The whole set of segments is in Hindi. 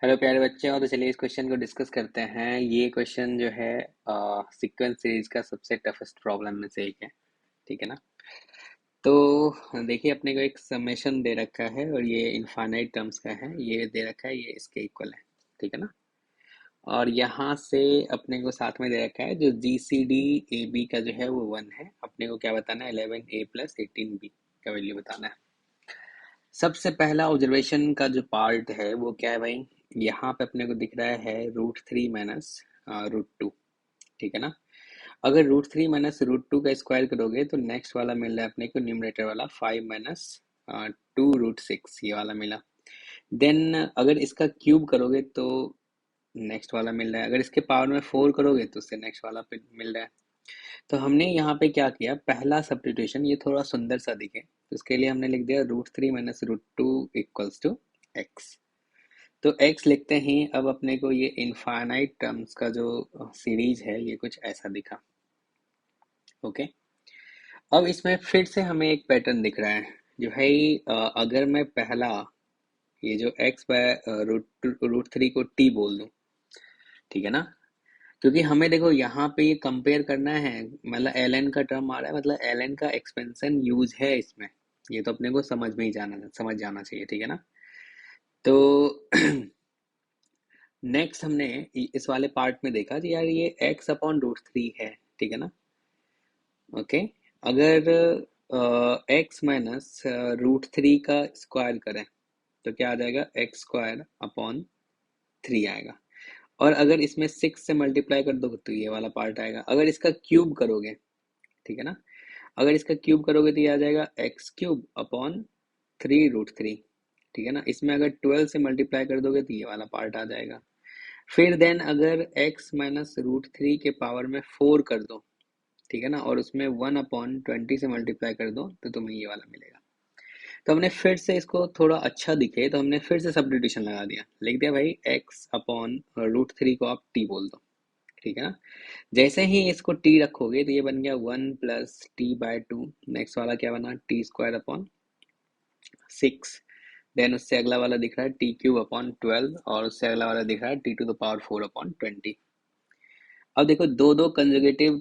हेलो प्यारे बच्चे, और तो चलिए इस क्वेश्चन को डिस्कस करते हैं। ये क्वेश्चन जो है सीक्वेंस सीरीज का सबसे टफेस्ट प्रॉब्लम में से एक है। ठीक है ना। तो देखिए, अपने को एक समेशन दे रखा है और ये इनफाइनाइट टर्म्स का है। ये दे रखा है, ये इसके इक्वल है। ठीक है ना। और यहाँ से अपने को साथ में दे रखा है जो जी सी डी ए बी का जो है वो 1 है। अपने को क्या बताना है? 11a प्लस 18b का वैल्यू बताना है। सबसे पहला ऑब्जर्वेशन का जो पार्ट है वो क्या है भाई? यहाँ पे अपने को दिख रहा है √3 माइनस √2। ठीक है ना। अगर √3 - √2 का स्क्वायर करोगे तो नेक्स्ट वाला मिल रहा है अपने को, न्यूमरेटर वाला 5 माइनस 2√6, ये वाला मिला। देन अगर इसका क्यूब करोगे तो नेक्स्ट वाला मिल रहा है। अगर इसके पावर में 4 करोगे तो उससे नेक्स्ट वाला मिल रहा है। तो हमने यहाँ पे क्या किया, पहला सब्स्टिट्यूशन ये थोड़ा सुंदर सा दिखे तो इसके लिए हमने लिख दिया √3 - √2 इक्वल्स टू एक्स। तो एक्स लिखते ही अब अपने को ये इनफाइनाइट टर्म्स का जो सीरीज है ये कुछ ऐसा दिखा। ओके। अब इसमें फिर से हमें एक पैटर्न दिख रहा है जो है अगर मैं पहला ये जो एक्स बाय √3 को टी बोल दूं। ठीक है ना। क्योंकि हमें देखो यहाँ पे ये कंपेयर करना है, मतलब एल एन का टर्म आ रहा है, मतलब एल एन का एक्सपेंशन यूज है इसमें। ये तो अपने को समझ जाना चाहिए। ठीक है ना। तो नेक्स्ट हमने इस वाले पार्ट में देखा कि यार ये x/√3 है। ठीक है ना। ओके। अगर x माइनस √3 का स्क्वायर करें तो क्या आ जाएगा? x² अपॉन 3 आएगा। और अगर इसमें 6 से मल्टीप्लाई कर दो तो ये वाला पार्ट आएगा। अगर इसका क्यूब करोगे, ठीक है ना, अगर इसका क्यूब करोगे तो ये आ जाएगा x³ अपॉन 3√3। ठीक है ना। इसमें अगर 12 से मल्टीप्लाई कर दोगे तो ये वाला पार्ट आ जाएगा। फिर देन अगर x माइनस √3 के पावर में 4 कर दो, ठीक है ना, और उसमें 1/20 से मल्टीप्लाई कर दो तो तुम्हें ये वाला मिलेगा। तो हमने फिर से इसको थोड़ा अच्छा दिखे तो हमने फिर से सब्स्टिट्यूशन लगा दिया, लिख दिया भाई x/√3 को आप t बोल दो। ठीक है ना। जैसे ही इसको t रखोगे तो ये बन गया 1 + t/2। नेक्स्ट वाला क्या बना? t² upon 6। देन उससे अगला वाला दिख रहा है t³ अपॉन 12, और उससे अगला वाला दिख रहा है t⁴/4/20। अब देखो दो दो कंजुगेटिव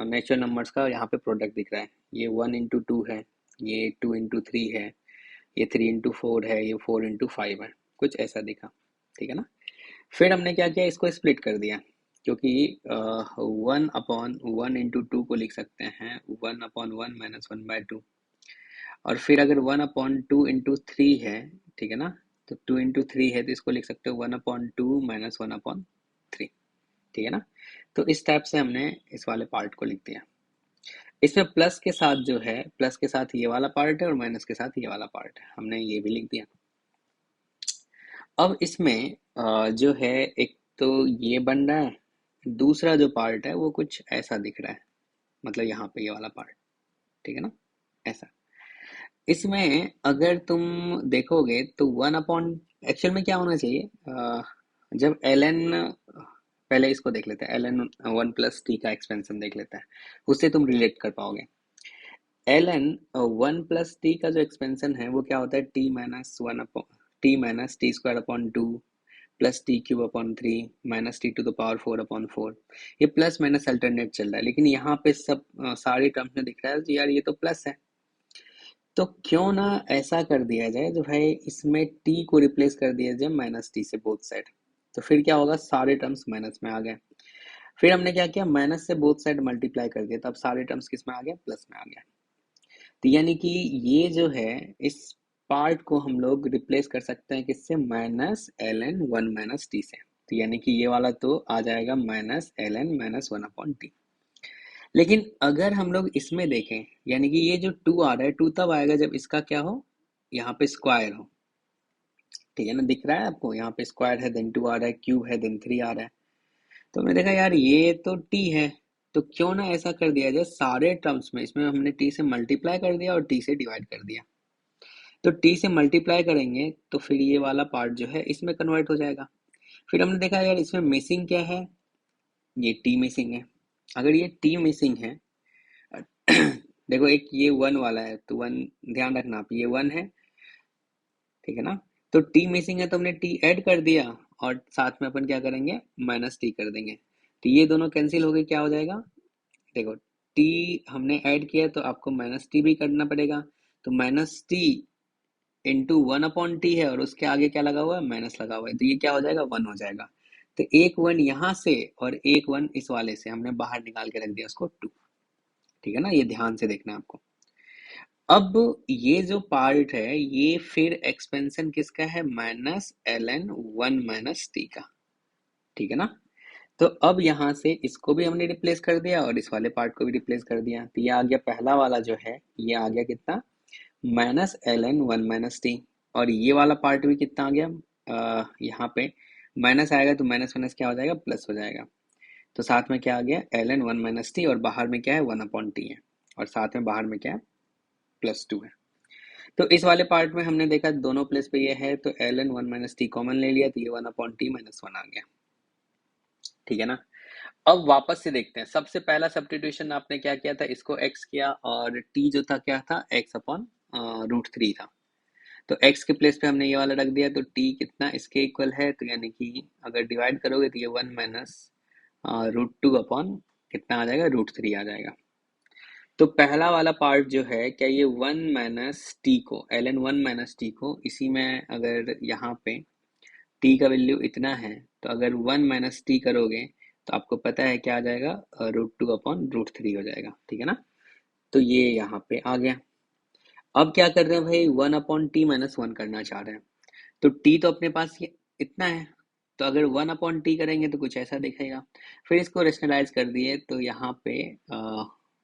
नेचुरल नंबर्स का यहाँ पे प्रोडक्ट दिख रहा है। ये 1 × 2 है, ये 2 × 3 है, ये 3 × 4 है, ये 4 × 5 है। कुछ ऐसा दिखा। ठीक है ना। फिर हमने क्या किया, इसको स्प्लिट कर दिया। क्योंकि 1/1 × 2 को लिख सकते हैं 1/1 - 1/2। और फिर अगर 1/2 × 3 है, ठीक है ना, तो 2 × 3 है तो इसको लिख सकते हो 1/2 - 1/3। ठीक है ना। तो इस टाइप से हमने इस वाले पार्ट को लिख दिया। इसमें प्लस के साथ जो है, प्लस के साथ ये वाला पार्ट है और माइनस के साथ ये वाला पार्ट है, हमने ये भी लिख दिया। अब इसमें जो है एक तो ये बन रहा है, दूसरा जो पार्ट है वो कुछ ऐसा दिख रहा है, मतलब यहाँ पे ये वाला पार्ट। ठीक है ना, ऐसा। इसमें अगर तुम देखोगे तो 1/, एक्चुअल में क्या होना चाहिए, जब एल एन, पहले इसको देख लेते हैं, एल एन 1 + t का एक्सपेंशन देख लेते हैं, उससे तुम रिलेट कर पाओगे। एल एन 1 + t का जो एक्सपेंशन है वो क्या होता है? t - 1/t - t² upon 2 plus t³ upon 3 minus t⁴/4/4। ये प्लस माइनस अल्टरनेट चल रहा है, लेकिन यहाँ पे सब सारे टर्म्स में दिख रहा है कि यार ये तो प्लस है। तो क्यों ना ऐसा कर दिया जाए जो भाई इसमें t को रिप्लेस कर दिया जाए -t से बोथ साइड। तो फिर क्या होगा, सारे टर्म्स माइनस में आ गए। फिर हमने क्या किया, माइनस से बोथ साइड मल्टीप्लाई कर दिया, तब सारे टर्म्स किस में आ गया? प्लस में आ गया। तो यानी कि ये जो है, इस पार्ट को हम लोग रिप्लेस कर सकते हैं किससे? -ln1 - t से। तो यानी कि ये वाला तो आ जाएगा -ln - 1/t। लेकिन अगर हम लोग इसमें देखें, यानी कि ये जो 2 आ रहा है, 2 तब आएगा जब इसका क्या हो, यहाँ पे स्क्वायर हो। ठीक है ना, दिख रहा है आपको, यहाँ पे स्क्वायर है, देन 2 आ रहा है, क्यूब है, देन 3 आ रहा है। तो हमने देखा यार ये तो t है, तो क्यों ना ऐसा कर दिया जाए सारे टर्म्स में, इसमें हमने t से मल्टीप्लाई कर दिया और t से डिवाइड कर दिया। तो t से मल्टीप्लाई करेंगे तो फिर ये वाला पार्ट जो है इसमें कन्वर्ट हो जाएगा। फिर हमने देखा यार इसमें मिसिंग क्या है, ये t मिसिंग है। अगर ये t मिसिंग है, देखो एक ये 1 वाला है तो 1, ध्यान रखना आप, ये 1 है, ठीक है ना, तो टी मिसिंग है तो हमने टी ऐड कर दिया, और साथ में अपन क्या करेंगे, माइनस टी कर देंगे। तो ये दोनों कैंसिल हो गए, क्या हो जाएगा, देखो टी हमने ऐड किया तो आपको माइनस टी भी करना पड़ेगा। तो minus T into one upon T है, और उसके आगे क्या लगा हुआ है, माइनस लगा हुआ है, तो ये क्या हो जाएगा, वन हो जाएगा। तो एक वन यहाँ से और एक वन इस वाले से हमने बाहर निकाल के रख दिया उसको टू। ठीक है ना, ये ध्यान से देखना है आपको। अब ये जो पार्ट है ये फिर एक्सपेंशन किसका है, minus L N one minus T का। ठीक है ना। तो अब यहाँ से इसको भी हमने रिप्लेस कर दिया और इस वाले पार्ट को भी रिप्लेस कर दिया, तो ये आ गया पहला वाला जो है, ये आ गया कितना, minus L N one minus T. और ये वाला पार्ट भी कितना आ गया, यहाँ पे माइनस आएगा तो माइनस माइनस क्या हो जाएगा, प्लस हो जाएगा। तो साथ में क्या आ गया, L N one minus T, और बाहर में क्या है, वन अपॉन टी है, और साथ में बाहर में क्या है, प्लस टू है। तो इस वाले पार्ट में हमने देखा दोनों प्लेस पे ये है, तो L N one minus T common ले लिया, तो ये one upon T minus one आ गया। ठीक है ना। अब वापस से देखते हैं, सबसे पहला सब्स्टिट्यूशन आपने क्या किया था, इसको x किया, और t जो था क्या था, x अपॉन रूट थ्री था। तो x के प्लेस पे हमने ये वाला रख दिया, तो t कितना इसके इक्वल है, तो यानी कि अगर डिवाइड करोगे तो ये one minus root two upon कितना आ जाएगा, रूट थ्री आ जाएगा। तो पहला वाला पार्ट जो है, क्या ये वन माइनस टी को, L N one minus T को इसी में अगर यहाँ पे t का वैल्यू इतना है, तो अगर वन माइनस टी करोगे तो आपको पता है क्या आ जाएगा, root two upon root three हो जाएगा। ठीक है ना। तो ये यहाँ पे आ गया। अब क्या कर रहे हैं भाई, one upon T minus one करना चाह रहे हैं। तो टी तो अपने पास ये इतना है, तो अगर वन अपॉन टी करेंगे तो कुछ ऐसा दिखेगा। फिर इसको रेशनलाइज कर दिए, तो यहाँ पे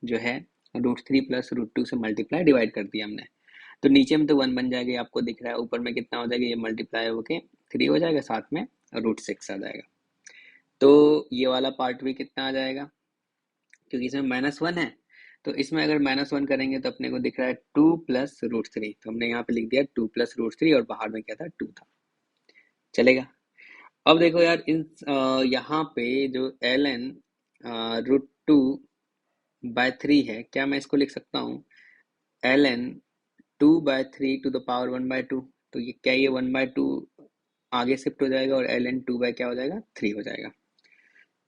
जो है root three plus root two से मल्टीप्लाई डिवाइड कर दिया हमने। तो नीचे में तो वन बन जाएगा, आपको दिख रहा है, ऊपर में कितना हो जाएगा, ये मल्टीप्लाई होके थ्री हो जाएगा, साथ में रूट सिक्स आ जाएगा। तो ये वाला पार्ट भी कितना आ जाएगा, क्योंकि इसमें माइनस वन है, तो इसमें अगर माइनस वन करेंगे तो अपने को दिख रहा है टू प्लस रूट थ्री, तो हमने यहाँ पे लिख दिया टू प्लस रूट थ्री, और बाहर में क्या था, टू था। चलेगा। अब देखो यार, इन यहाँ पे जो L N root two by three है, क्या मैं इसको लिख सकता हूँ, L N two by three to the power one by two. तो ये क्या, ये वन बाय टू आगे शिफ्ट हो जाएगा, और एल एन टू बाय क्या हो जाएगा, थ्री हो जाएगा।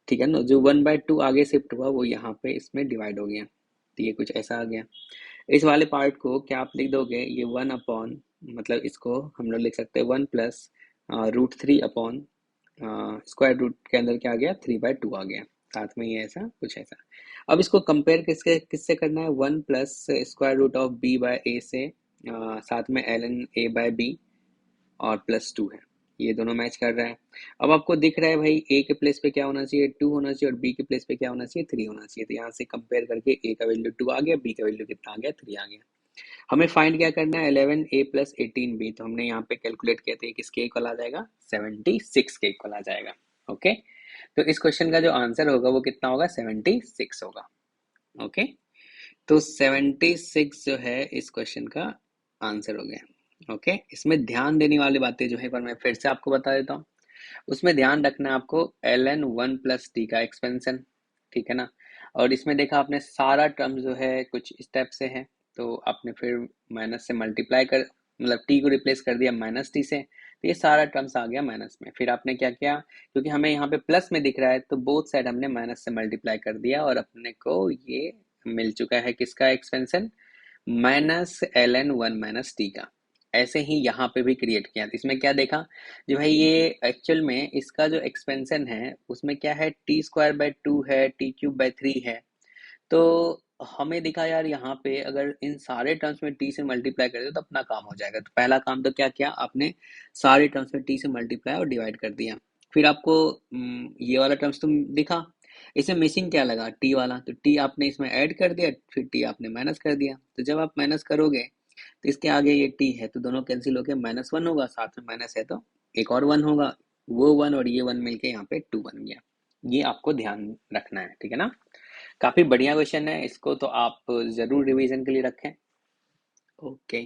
ठीक है ना, जो वन बाय टू आगे शिफ्ट हुआ वो यहाँ पे इसमें डिवाइड हो गया, तो ये कुछ ऐसा आ गया। इस वाले पार्ट को क्या आप लिख दोगे, ये वन अपॉन, मतलब इसको हम लोग लिख सकते हैं one plus root three upon square root के अंदर क्या आ गया, थ्री बाय टू आ गया, साथ में ये ऐसा कुछ ऐसा। अब इसको कंपेयर किसके किससे करना है, one plus square root of B by A से, साथ में L N A by B और प्लस टू है, ये दोनों मैच कर रहा है। अब आपको दिख रहा है भाई, ए के प्लेस पे क्या होना चाहिए, टू होना चाहिए, और बी के प्लेस पे क्या होना चाहिए, थ्री होना चाहिए। तो यहाँ से कंपेयर करके ए का वैल्यू टू आ गया, बी का वैल्यू कितना आ गया, थ्री आ गया। हमें फाइंड क्या करना है, 11 ए प्लस 18 बी, तो हमने यहाँ पे कैलकुलेट किया था, किसके इक्वल आ जाएगा, 76 के इक्वल आ जाएगा। ओके। तो इस क्वेश्चन का जो आंसर होगा वो कितना होगा, 76 होगा। ओके। तो 76 जो है इस क्वेश्चन का आंसर हो गया। ओके। इसमें ध्यान देने वाली बातें जो है पर मैं फिर से आपको बता देता हूँ। उसमें ध्यान रखना है आपको, L N one plus T का एक्सपेंशन। ठीक है ना। और इसमें देखा आपने सारा टर्म जो है कुछ स्टेप से है, तो आपने फिर माइनस से मल्टीप्लाई कर, मतलब टी को रिप्लेस कर दिया माइनस टी से, तो ये सारा टर्म्स आ गया माइनस में। फिर आपने क्या किया, क्योंकि हमें यहाँ पे प्लस में दिख रहा है, तो बोथ साइड हमने माइनस से मल्टीप्लाई कर दिया, और अपने को ये मिल चुका है किसका expansion, minus L N one minus T का। ऐसे ही यहाँ पे भी क्रिएट किया, इसमें क्या देखा, जो भाई ये एक्चुअल में इसका जो एक्सपेंशन है उसमें क्या है, टी स्क्वायर बाय टू है, टी क्यूब बाय थ्री है। तो हमें दिखा यार, यहाँ पे अगर इन सारे टर्म्स में टी से मल्टीप्लाई कर दे तो अपना काम हो जाएगा। तो पहला काम तो क्या किया आपने, सारे टर्म्स में टी से मल्टीप्लाई और डिवाइड कर दिया। फिर आपको ये वाला टर्म्स तो दिखा, इसमें मिसिंग क्या लगा, टी वाला, तो टी आपने इसमें ऐड कर दिया, फिर टी आपने माइनस कर दिया। तो जब आप माइनस करोगे तो इसके आगे ये टी है तो दोनों कैंसिल होकर माइनस वन होगा, साथ में माइनस है तो एक और वन होगा, वो वन और ये वन मिलके यहाँ पे टू बन गया। ये आपको ध्यान रखना है। ठीक है ना। काफी बढ़िया क्वेश्चन है, इसको तो आप जरूर रिवीजन के लिए रखें। ओके।